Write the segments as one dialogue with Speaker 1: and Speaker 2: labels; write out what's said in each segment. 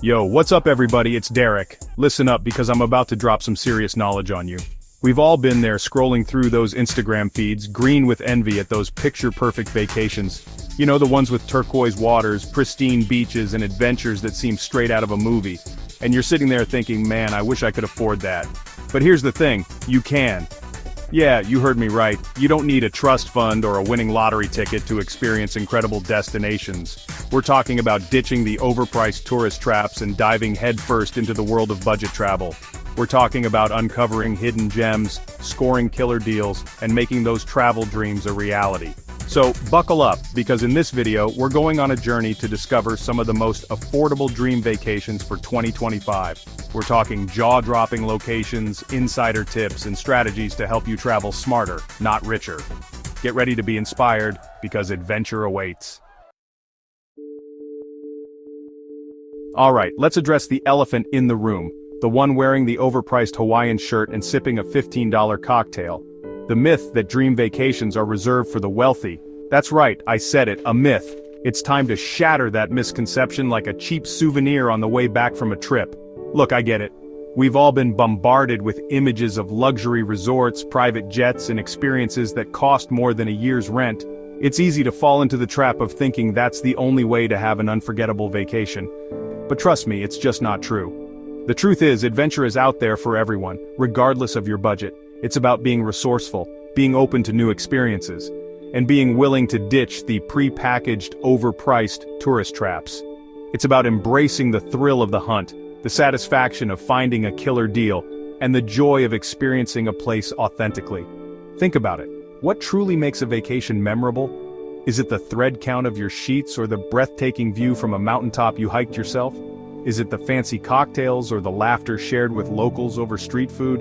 Speaker 1: Yo, what's up everybody, it's Derek. Listen up because I'm about to drop some serious knowledge on you. We've all been there scrolling through those Instagram feeds, green with envy at those picture-perfect vacations. You know, the ones with turquoise waters, pristine beaches, and adventures that seem straight out of a movie. And you're sitting there thinking, man, I wish I could afford that. But here's the thing, you can. Yeah, you heard me right. You don't need a trust fund or a winning lottery ticket to experience incredible destinations. We're talking about ditching the overpriced tourist traps and diving headfirst into the world of budget travel. We're talking about uncovering hidden gems, scoring killer deals, and making those travel dreams a reality. So, buckle up, because in this video, we're going on a journey to discover some of the most affordable dream vacations for 2025. We're talking jaw-dropping locations, insider tips, and strategies to help you travel smarter, not richer. Get ready to be inspired, because adventure awaits. Alright, let's address the elephant in the room, the one wearing the overpriced Hawaiian shirt and sipping a $15 cocktail. The myth that dream vacations are reserved for the wealthy. That's right, I said it, a myth. It's time to shatter that misconception like a cheap souvenir on the way back from a trip. Look, I get it. We've all been bombarded with images of luxury resorts, private jets, and experiences that cost more than a year's rent. It's easy to fall into the trap of thinking that's the only way to have an unforgettable vacation. But trust me, it's just not true. The truth is, adventure is out there for everyone, regardless of your budget. It's about being resourceful, being open to new experiences, and being willing to ditch the pre-packaged, overpriced tourist traps. It's about embracing the thrill of the hunt, the satisfaction of finding a killer deal, and the joy of experiencing a place authentically. Think about it. What truly makes a vacation memorable? Is it the thread count of your sheets or the breathtaking view from a mountaintop you hiked yourself? Is it the fancy cocktails or the laughter shared with locals over street food?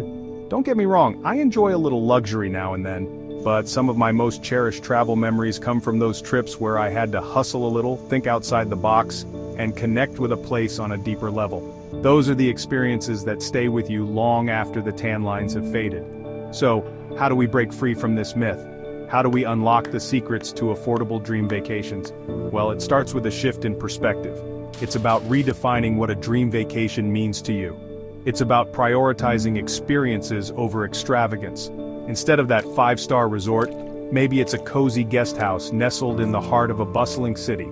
Speaker 1: Don't get me wrong, I enjoy a little luxury now and then, but some of my most cherished travel memories come from those trips where I had to hustle a little, think outside the box, and connect with a place on a deeper level. Those are the experiences that stay with you long after the tan lines have faded. So, how do we break free from this myth? How do we unlock the secrets to affordable dream vacations? Well, it starts with a shift in perspective. It's about redefining what a dream vacation means to you. It's about prioritizing experiences over extravagance. Instead of that 5-star resort, maybe it's a cozy guest house nestled in the heart of a bustling city.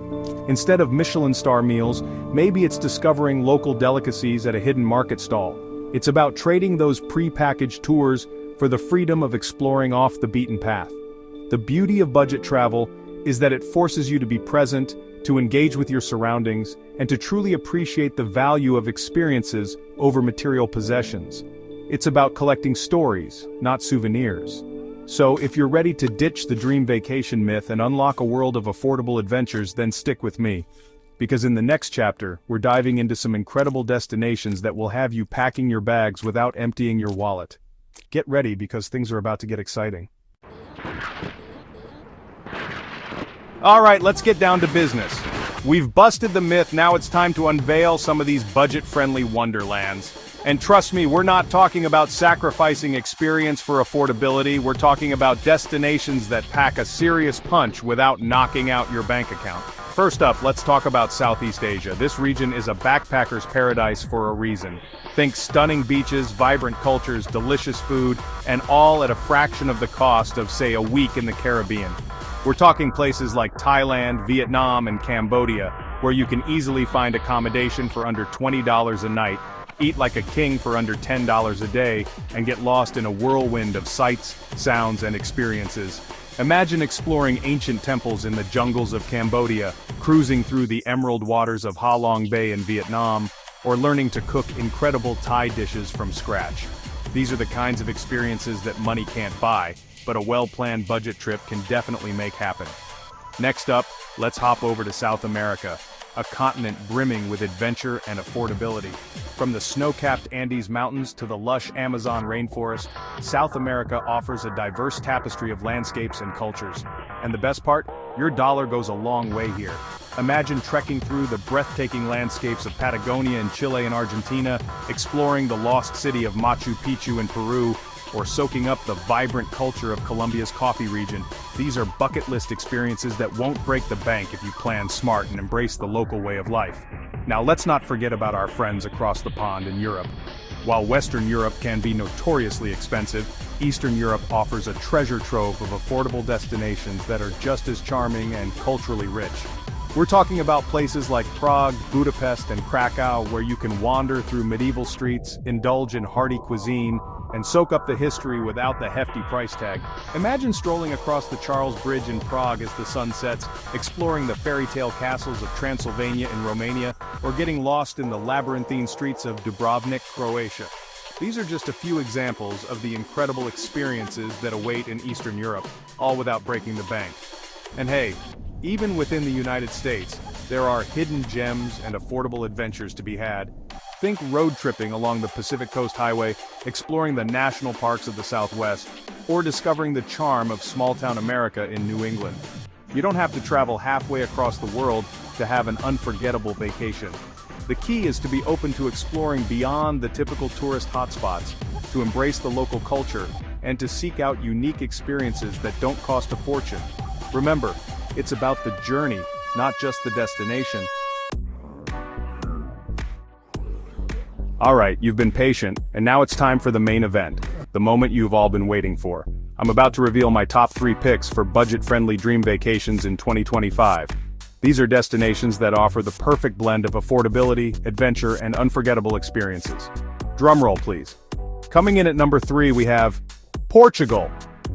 Speaker 1: Instead of Michelin-star meals, maybe it's discovering local delicacies at a hidden market stall. It's about trading those pre-packaged tours for the freedom of exploring off the beaten path. The beauty of budget travel is that it forces you to be present, to engage with your surroundings, and to truly appreciate the value of experiences over material possessions. It's about collecting stories, not souvenirs. So, if you're ready to ditch the dream vacation myth and unlock a world of affordable adventures, then stick with me. Because in the next chapter, we're diving into some incredible destinations that will have you packing your bags without emptying your wallet. Get ready because things are about to get exciting. Alright, let's get down to business. We've busted the myth, now it's time to unveil some of these budget-friendly wonderlands. And trust me, we're not talking about sacrificing experience for affordability, we're talking about destinations that pack a serious punch without knocking out your bank account. First up, let's talk about Southeast Asia. This region is a backpacker's paradise for a reason. Think stunning beaches, vibrant cultures, delicious food, and all at a fraction of the cost of, say, a week in the Caribbean. We're talking places like Thailand, Vietnam, and Cambodia, where you can easily find accommodation for under $20 a night, eat like a king for under $10 a day, and get lost in a whirlwind of sights, sounds, and experiences. Imagine exploring ancient temples in the jungles of Cambodia, cruising through the emerald waters of Ha Long Bay in Vietnam, or learning to cook incredible Thai dishes from scratch. These are the kinds of experiences that money can't buy, but a well-planned budget trip can definitely make happen. Next up, let's hop over to South America, a continent brimming with adventure and affordability. From the snow-capped Andes Mountains to the lush Amazon rainforest, South America offers a diverse tapestry of landscapes and cultures. And the best part? Your dollar goes a long way here. Imagine trekking through the breathtaking landscapes of Patagonia in Chile and Argentina, exploring the lost city of Machu Picchu in Peru, or soaking up the vibrant culture of Colombia's coffee region. These are bucket list experiences that won't break the bank if you plan smart and embrace the local way of life. Now let's not forget about our friends across the pond in Europe. While Western Europe can be notoriously expensive, Eastern Europe offers a treasure trove of affordable destinations that are just as charming and culturally rich. We're talking about places like Prague, Budapest, and Krakow, where you can wander through medieval streets, indulge in hearty cuisine, and soak up the history without the hefty price tag. Imagine strolling across the Charles Bridge in Prague as the sun sets, exploring the fairy tale castles of Transylvania in Romania, or getting lost in the labyrinthine streets of Dubrovnik, Croatia. These are just a few examples of the incredible experiences that await in Eastern Europe, all without breaking the bank. And hey, even within the United States, there are hidden gems and affordable adventures to be had. Think road tripping along the Pacific Coast Highway, exploring the national parks of the Southwest, or discovering the charm of small-town America in New England. You don't have to travel halfway across the world to have an unforgettable vacation. The key is to be open to exploring beyond the typical tourist hotspots, to embrace the local culture, and to seek out unique experiences that don't cost a fortune. Remember, it's about the journey, not just the destination. Alright, you've been patient, and now it's time for the main event, the moment you've all been waiting for. I'm about to reveal my top 3 picks for budget-friendly dream vacations in 2025. These are destinations that offer the perfect blend of affordability, adventure, and unforgettable experiences. Drumroll, please. Coming in at number 3 we have Portugal.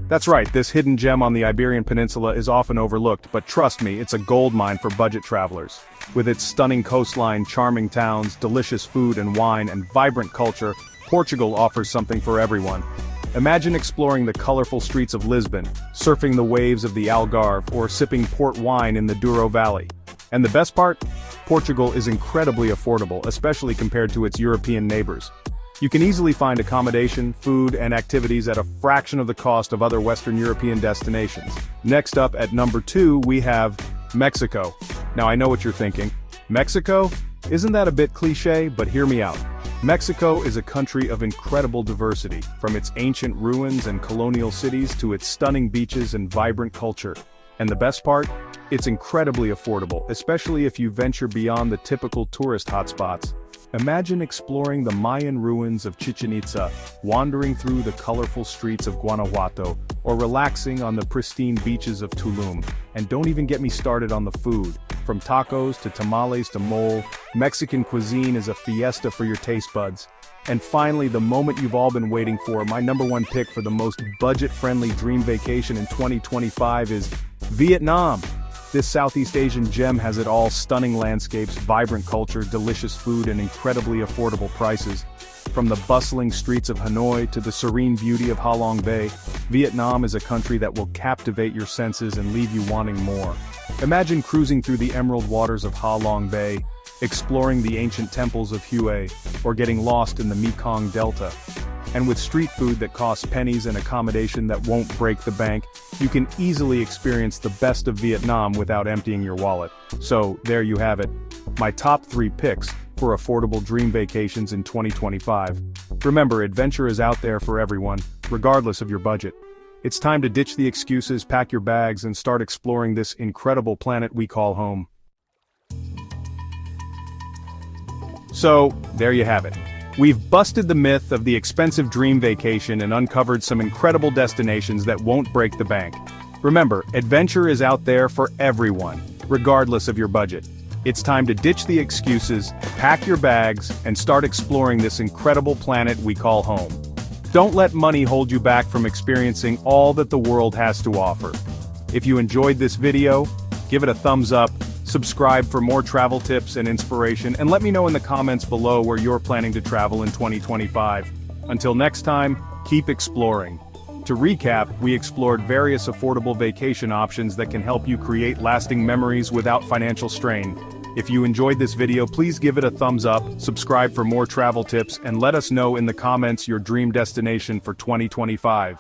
Speaker 1: That's right, this hidden gem on the Iberian Peninsula is often overlooked, but trust me, it's a goldmine for budget travelers. With its stunning coastline, charming towns, delicious food and wine, and vibrant culture, Portugal offers something for everyone. Imagine exploring the colorful streets of Lisbon, surfing the waves of the Algarve, or sipping port wine in the Douro Valley. And the best part? Portugal is incredibly affordable, especially compared to its European neighbors. You can easily find accommodation, food, and activities at a fraction of the cost of other Western European destinations. Next up at number 2 we have Mexico. Now I know what you're thinking. Mexico? Isn't that a bit cliche? But hear me out. Mexico is a country of incredible diversity, from its ancient ruins and colonial cities to its stunning beaches and vibrant culture. And the best part? It's incredibly affordable, especially if you venture beyond the typical tourist hotspots. Imagine exploring the Mayan ruins of Chichen Itza, wandering through the colorful streets of Guanajuato, or relaxing on the pristine beaches of Tulum. And don't even get me started on the food. From tacos to tamales to mole, Mexican cuisine is a fiesta for your taste buds. And finally, the moment you've all been waiting for, my number 1 pick for the most budget-friendly dream vacation in 2025 is Vietnam. This Southeast Asian gem has it all: stunning landscapes, vibrant culture, delicious food, and incredibly affordable prices. From the bustling streets of Hanoi to the serene beauty of Ha Long Bay, Vietnam is a country that will captivate your senses and leave you wanting more. Imagine cruising through the emerald waters of Ha Long Bay, exploring the ancient temples of Hue, or getting lost in the Mekong Delta. And with street food that costs pennies and accommodation that won't break the bank, you can easily experience the best of Vietnam without emptying your wallet. So, there you have it. My top 3 picks for affordable dream vacations in 2025. Remember, adventure is out there for everyone, regardless of your budget. It's time to ditch the excuses, pack your bags, and start exploring this incredible planet we call home. So, there you have it. We've busted the myth of the expensive dream vacation and uncovered some incredible destinations that won't break the bank. Remember, adventure is out there for everyone, regardless of your budget. It's time to ditch the excuses, pack your bags, and start exploring this incredible planet we call home. Don't let money hold you back from experiencing all that the world has to offer. If you enjoyed this video, give it a thumbs up, subscribe for more travel tips and inspiration, and let me know in the comments below where you're planning to travel in 2025. Until next time, keep exploring. To recap, we explored various affordable vacation options that can help you create lasting memories without financial strain. If you enjoyed this video, please give it a thumbs up, subscribe for more travel tips, and let us know in the comments your dream destination for 2025.